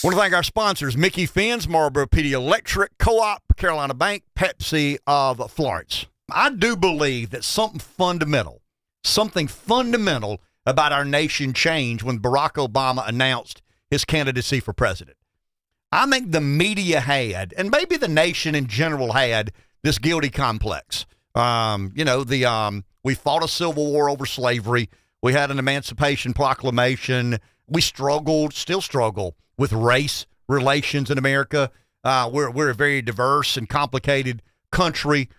Want to thank our sponsors, Micky Finn's, MPD Electric Co-op, Carolina Bank, Pepsi of Florence. I do believe that something fundamental about our nation changed when Barack Obama announced his candidacy for president. I think the media had, and maybe the nation in general had, this guilty complex. We fought a civil war over slavery. We had an Emancipation Proclamation. We still struggle with race relations in America. We're a very diverse and complicated country.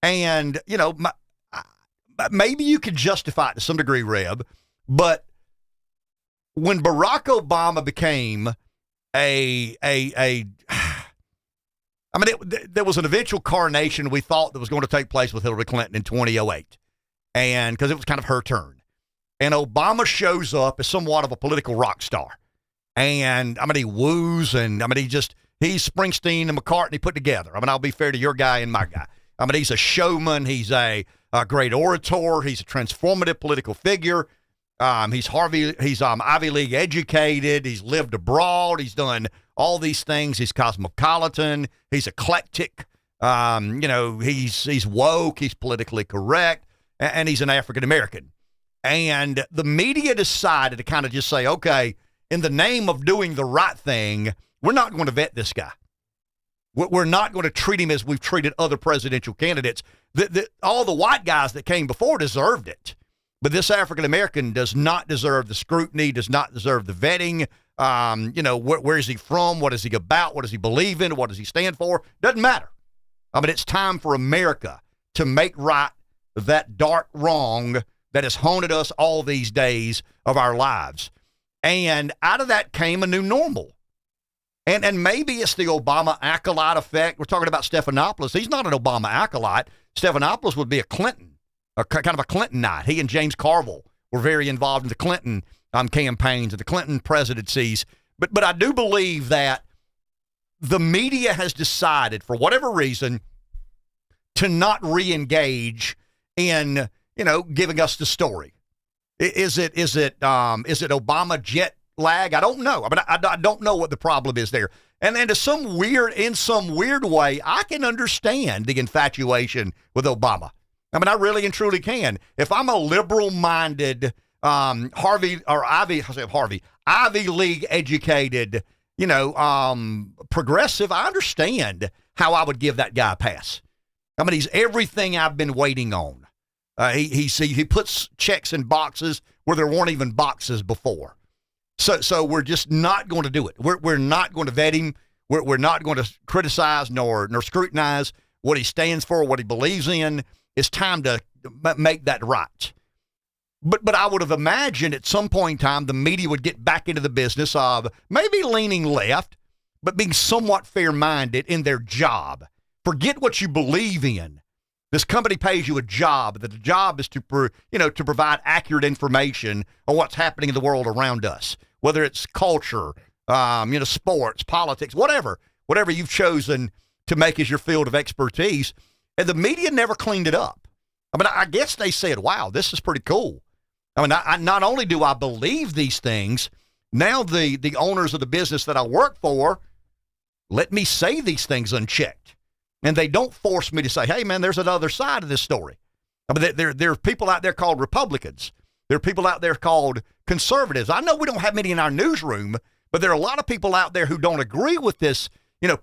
And, maybe you could justify it to some degree, Reb, but when Barack Obama became there was an eventual coronation we thought that was going to take place with Hillary Clinton in 2008, and because it was kind of her turn. And Obama shows up as somewhat of a political rock star. And, he woos, and, he's Springsteen and McCartney put together. I'll be fair to your guy and my guy. He's a showman. He's a great orator. He's a transformative political figure. He's Ivy League educated. He's lived abroad. He's done all these things. He's cosmopolitan. He's eclectic. He's woke. He's politically correct. And he's an African American. And the media decided to kind of just say, okay, in the name of doing the right thing, we're not going to vet this guy. We're not going to treat him as we've treated other presidential candidates. All the white guys that came before deserved it. But this African-American does not deserve the scrutiny, does not deserve the vetting. Where is he from? What is he about? What does he believe in? What does he stand for? Doesn't matter. It's time for America to make right that dark wrong that has haunted us all these days of our lives. And out of that came a new normal. And maybe it's the Obama acolyte effect. We're talking about Stephanopoulos. He's not an Obama acolyte. Stephanopoulos would be a Clinton, kind of a Clintonite. He and James Carville were very involved in the Clinton campaigns and the Clinton presidencies. But I do believe that the media has decided, for whatever reason, to not re-engage in, giving us the story. Is it Obama jet lag? I don't know. I don't know what the problem is there. And then in some weird way, I can understand the infatuation with Obama. I really and truly can. If I'm a liberal-minded, Ivy League educated, progressive, I understand how I would give that guy a pass. He's everything I've been waiting on. He puts checks in boxes where there weren't even boxes before. So we're just not going to do it. We're not going to vet him. We're not going to criticize nor scrutinize what he stands for, what he believes in. It's time to make that right. But I would have imagined at some point in time the media would get back into the business of maybe leaning left, but being somewhat fair-minded in their job. Forget what you believe in. This company pays you a job. That the job is to provide accurate information on what's happening in the world around us, whether it's culture, sports, politics, whatever you've chosen to make as your field of expertise. And the media never cleaned it up. I guess they said, wow, this is pretty cool. Not only do I believe these things, now the owners of the business that I work for let me say these things unchecked. And they don't force me to say, hey, man, there's another side of this story. There are people out there called Republicans. There are people out there called conservatives. I know we don't have many in our newsroom, but there are a lot of people out there who don't agree with this,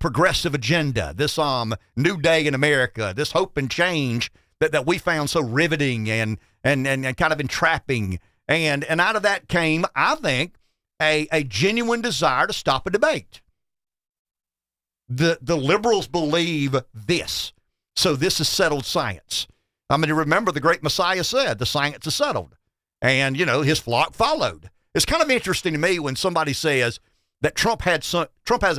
progressive agenda, this new day in America, this hope and change that we found so riveting and kind of entrapping. And out of that came, I think, a genuine desire to stop a debate. The liberals believe this, so this is settled science. Remember the great Messiah said, the science is settled. And, his flock followed. It's kind of interesting to me when somebody says that Trump has a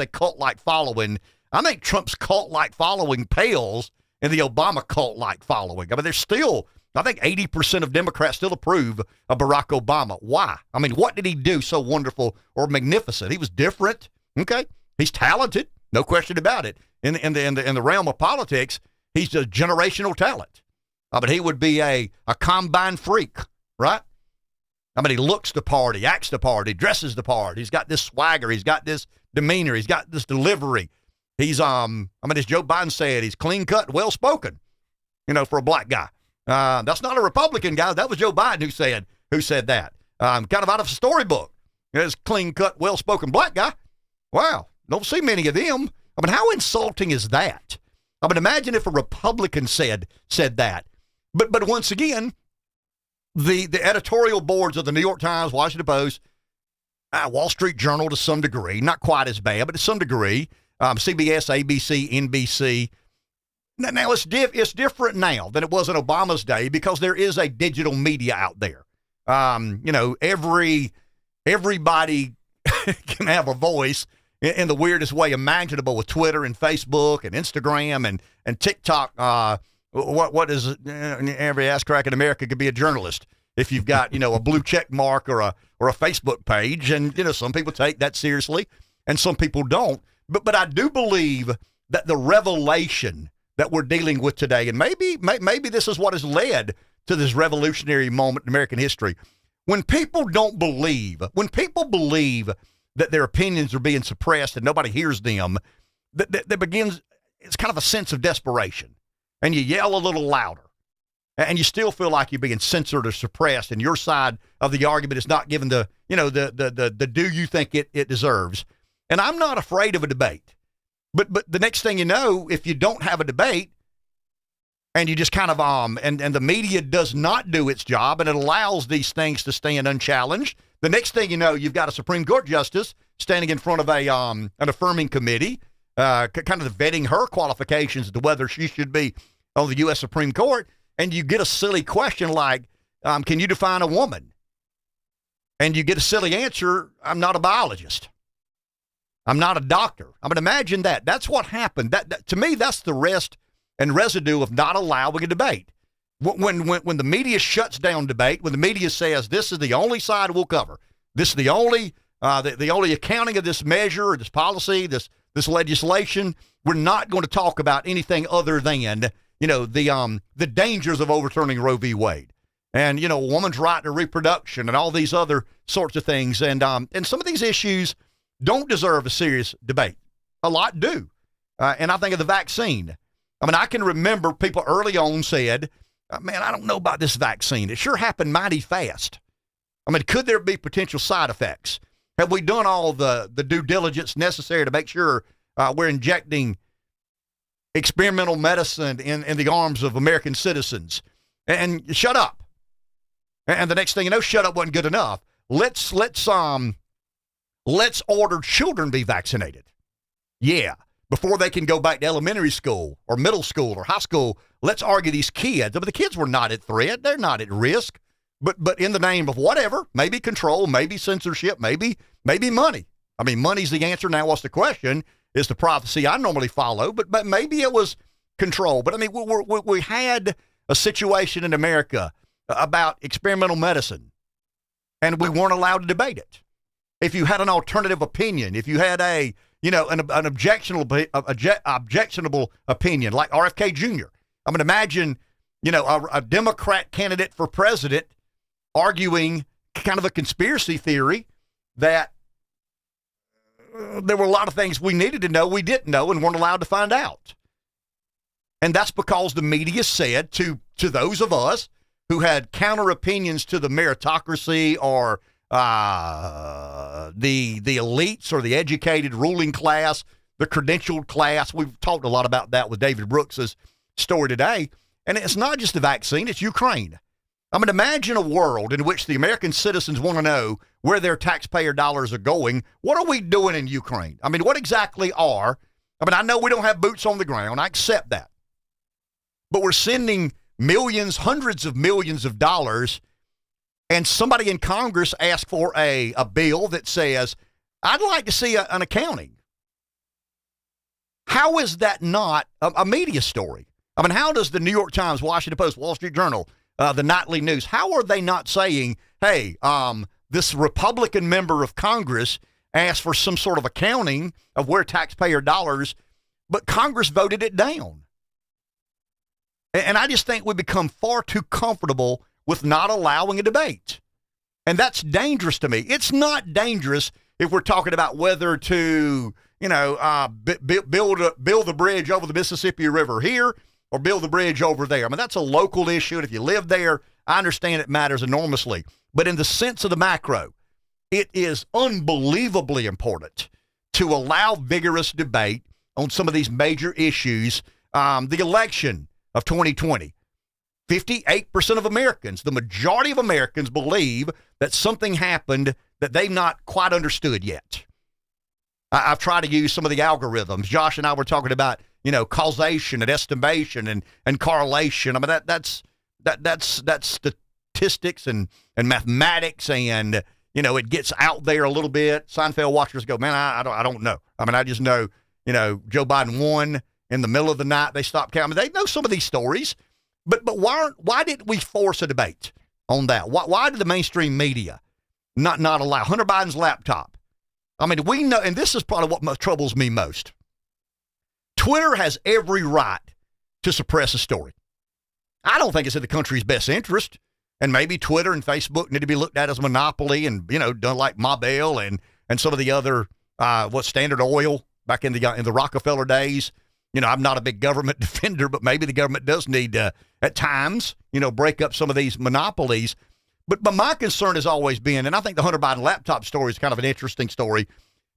cult-like following. I think Trump's cult-like following pales in the Obama cult-like following. There's still, I think 80% of Democrats still approve of Barack Obama. Why? What did he do so wonderful or magnificent? He was different. Okay. He's talented. No question about it. In the realm of politics, he's a generational talent. But he would be a combine freak, right? He looks the part, he acts the part, he dresses the part. He's got this swagger. He's got this demeanor. He's got this delivery. He's, as Joe Biden said, he's clean cut, well spoken, for a black guy. That's not a Republican guy. That was Joe Biden who said that. Kind of out of a storybook. This clean cut, well spoken black guy. Wow. Don't see many of them. How insulting is that? Imagine if a Republican said that. But once again, the editorial boards of the New York Times, Washington Post, Wall Street Journal to some degree, not quite as bad, but to some degree, CBS, ABC, NBC. Now it's different now than it was in Obama's day because there is a digital media out there. Everybody can have a voice in the weirdest way imaginable with Twitter and Facebook and Instagram and TikTok. What is it? Every ass crack in America could be a journalist if you've got, a blue check mark or a Facebook page. And, some people take that seriously and some people don't. But I do believe that the revelation that we're dealing with today, and maybe this is what has led to this revolutionary moment in American history. When people believe that their opinions are being suppressed and nobody hears them, that begins, it's kind of a sense of desperation. And you yell a little louder. And you still feel like you're being censored or suppressed, and your side of the argument is not given the due you think it deserves. And I'm not afraid of a debate. But the next thing you know, if you don't have a debate, and you just kind of and the media does not do its job, and it allows these things to stand unchallenged, the next thing you know, you've got a Supreme Court justice standing in front of an affirming committee, kind of vetting her qualifications as to whether she should be on the U.S. Supreme Court, and you get a silly question like, can you define a woman? And you get a silly answer, I'm not a biologist. I'm not a doctor. Imagine that. That's what happened. That to me, that's the rest and residue of not allowing a debate. When the media shuts down debate, when the media says this is the only side we'll cover, this is the only accounting of this measure or this policy, this legislation, we're not going to talk about anything other than the dangers of overturning Roe v. Wade, and a woman's right to reproduction, and all these other sorts of things, and some of these issues don't deserve a serious debate. A lot do, and I think of the vaccine. I can remember people early on said, man, I don't know about this vaccine. It sure happened mighty fast. Could there be potential side effects? Have we done all the due diligence necessary to make sure we're injecting experimental medicine in the arms of American citizens? And shut up. And the next thing you know, shut up wasn't good enough. Let's order children be vaccinated. Yeah. Before they can go back to elementary school or middle school or high school, let's argue these kids. The kids were not at threat. They're not at risk. But in the name of whatever, maybe control, maybe censorship, maybe money. Money's the answer. Now, what's the question? Is the prophecy I normally follow, but maybe it was control. But we had a situation in America about experimental medicine, and we weren't allowed to debate it. If you had an alternative opinion, if you had an objectionable opinion, like RFK Jr. Imagine, a Democrat candidate for president arguing kind of a conspiracy theory that there were a lot of things we needed to know we didn't know and weren't allowed to find out. And that's because the media said to those of us who had counter opinions to the meritocracy or the elites or the educated ruling class, the credentialed class. We've talked a lot about that with David Brooks's story today. And it's not just the vaccine, it's Ukraine. Imagine a world in which the American citizens want to know where their taxpayer dollars are going. What are we doing in Ukraine? What exactly are, I know we don't have boots on the ground. I accept that. But we're sending millions, hundreds of millions of dollars, and somebody in Congress asked for a bill that says, I'd like to see an accounting. How is that not a media story? How does the New York Times, Washington Post, Wall Street Journal, the nightly news, how are they not saying, hey, this Republican member of Congress asked for some sort of accounting of where taxpayer dollars, but Congress voted it down. And I just think we become far too comfortable with not allowing a debate. And that's dangerous to me. It's not dangerous if we're talking about whether to, build the bridge over the Mississippi River here or build the bridge over there. I mean, that's a local issue. And if you live there, I understand it matters enormously. But in the sense of the macro, it is unbelievably important to allow vigorous debate on some of these major issues. The election of 2020, 58% of Americans, the majority of Americans, believe that something happened that they've not quite understood yet. I've tried to use some of the algorithms. Josh and I were talking about, causation and estimation and correlation. I mean, that's statistics and mathematics, and it gets out there a little bit. Seinfeld watchers go, man, I don't know. I mean, I just know, Joe Biden won in the middle of the night. They stopped counting. They know some of these stories, but why didn't we force a debate on that? Why did the mainstream media not allow Hunter Biden's laptop? I mean, we know, and this is probably what troubles me most. Twitter has every right to suppress a story. I don't think it's in the country's best interest. And maybe Twitter and Facebook need to be looked at as a monopoly and, done like Ma Bell and some of the other, Standard Oil back in the Rockefeller days. I'm not a big government defender, but maybe the government does need to, at times, break up some of these monopolies. But my concern has always been, and I think the Hunter Biden laptop story is kind of an interesting story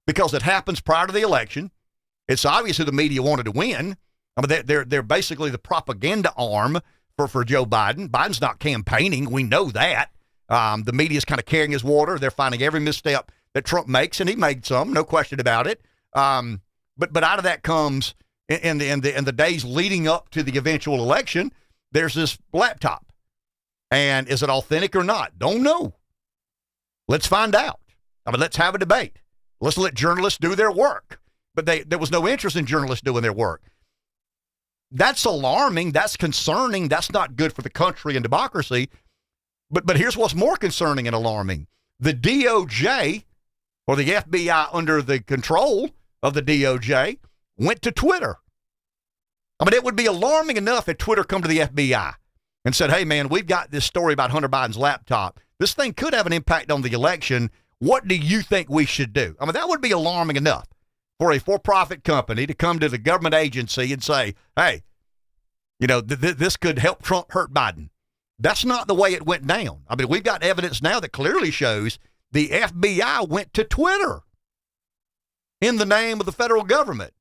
because it happens prior to the election. It's obvious who the media wanted to win. I mean, they're basically the propaganda arm for Joe Biden. Biden's not campaigning. We know that. The media's kind of carrying his water. They're finding every misstep that Trump makes, and he made some, no question about it. But out of that comes in the days leading up to the eventual election, there's this laptop. And is it authentic or not? Don't know. Let's find out. I mean, let's have a debate. Let's let journalists do their work. But there was no interest in journalists doing their work. That's alarming. That's concerning. That's not good for the country and democracy. But here's what's more concerning and alarming. The DOJ, or the FBI under the control of the DOJ, went to Twitter. I mean, it would be alarming enough if Twitter come to the FBI and said, hey, man, we've got this story about Hunter Biden's laptop. This thing could have an impact on the election. What do you think we should do? I mean, that would be alarming enough for a for-profit company to come to the government agency and say, hey, this could help Trump hurt Biden. That's not the way it went down. I mean, we've got evidence now that clearly shows the FBI went to Twitter in the name of the federal government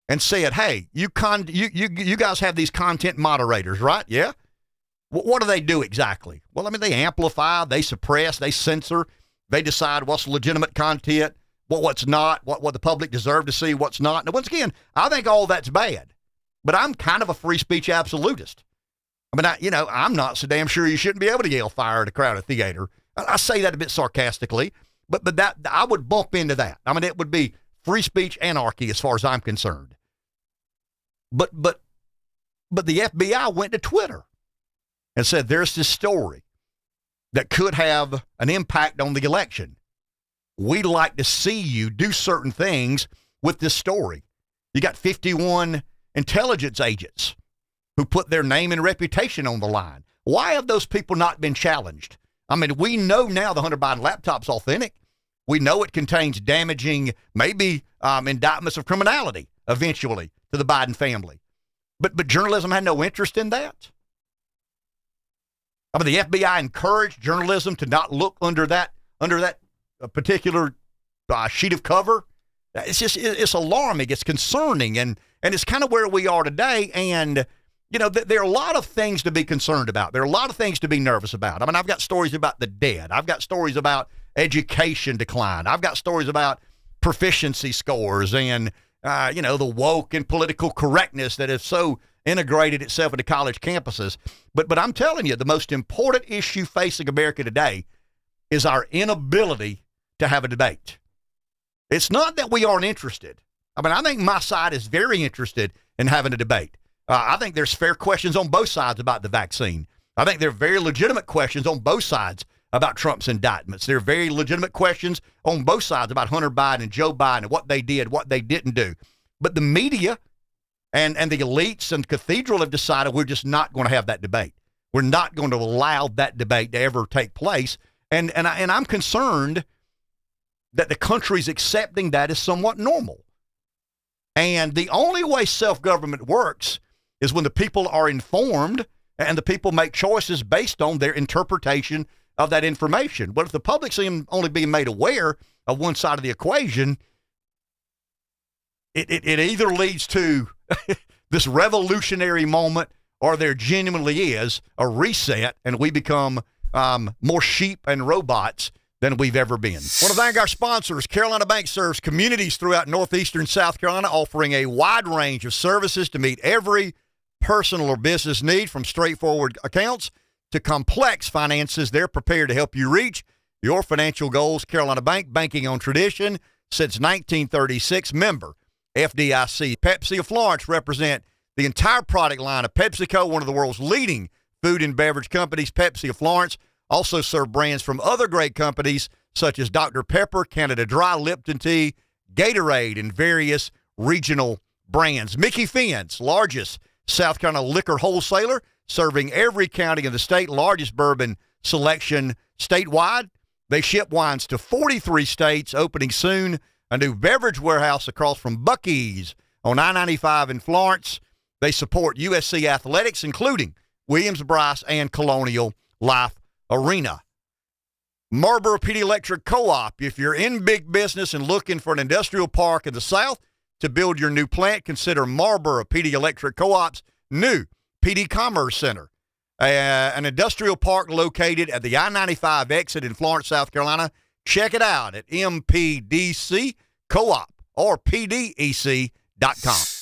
and said, hey, you guys have these content moderators, right? Yeah. What do they do exactly? Well, I mean, they amplify, they suppress, they censor, they decide what's legitimate content, what's not, what the public deserve to see, what's not. Now, once again, I think all that's bad, but I'm kind of a free speech absolutist. I mean, I'm not so damn sure you shouldn't be able to yell fire at a crowded theater. I say that a bit sarcastically, but that I would bump into that. I mean, it would be free speech anarchy as far as I'm concerned. But the FBI went to Twitter and said, there's this story that could have an impact on the election. We'd like to see you do certain things with this story. You got 51 intelligence agents who put their name and reputation on the line. Why have those people not been challenged? I mean, we know now the Hunter Biden laptop's authentic. We know it contains damaging, maybe indictments of criminality eventually to the Biden family. But journalism had no interest in that. I mean, the FBI encouraged journalism to not look under that particular sheet of cover. It's alarming. It's concerning. And it's kind of where we are today. And, there are a lot of things to be concerned about. There are a lot of things to be nervous about. I mean, I've got stories about the dead. I've got stories about education decline. I've got stories about proficiency scores and, the woke and political correctness that has so integrated itself into college campuses. But I'm telling you, the most important issue facing America today is our inability to have a debate. It's not that we aren't interested. I mean, I think my side is very interested in having a debate. I think there's fair questions on both sides about the vaccine. I think there are very legitimate questions on both sides about Trump's indictments. There are very legitimate questions on both sides about Hunter Biden and Joe Biden and what they did, what they didn't do. But the media and the elites and cathedral have decided we're just not going to have that debate. We're not going to allow that debate to ever take place. And I'm concerned that the country's accepting that as somewhat normal. And the only way self-government works is when the people are informed and the people make choices based on their interpretation of that information. But if the public seem only being made aware of one side of the equation, it either leads to this revolutionary moment, or there genuinely is a reset and we become more sheep and robots than we've ever been. I want to thank our sponsors. Carolina Bank serves communities throughout northeastern South Carolina, offering a wide range of services to meet every personal or business need, from straightforward accounts to complex finances. They're prepared to help you reach your financial goals. Carolina Bank, banking on tradition since 1936. Member FDIC. Pepsi of Florence represent the entire product line of PepsiCo, one of the world's leading food and beverage companies. Pepsi of Florence also serve brands from other great companies such as Dr. Pepper, Canada Dry, Lipton Tea, Gatorade, and various regional brands. Micky Finn's largest South Carolina liquor wholesaler, serving every county in the state, largest bourbon selection statewide. They ship wines to 43 states, opening soon a new beverage warehouse across from Buc-ee's on I-95 in Florence. They support USC athletics, including Williams-Brice and Colonial Life Arena. Marlboro PD Electric Co-op. If you're in big business and looking for an industrial park in the South to build your new plant, consider Marlboro PD Electric Co-op's new PD Commerce Center, an industrial park located at the I-95 exit in Florence, South Carolina. Check it out at MPDC Co-op or PDEC.com.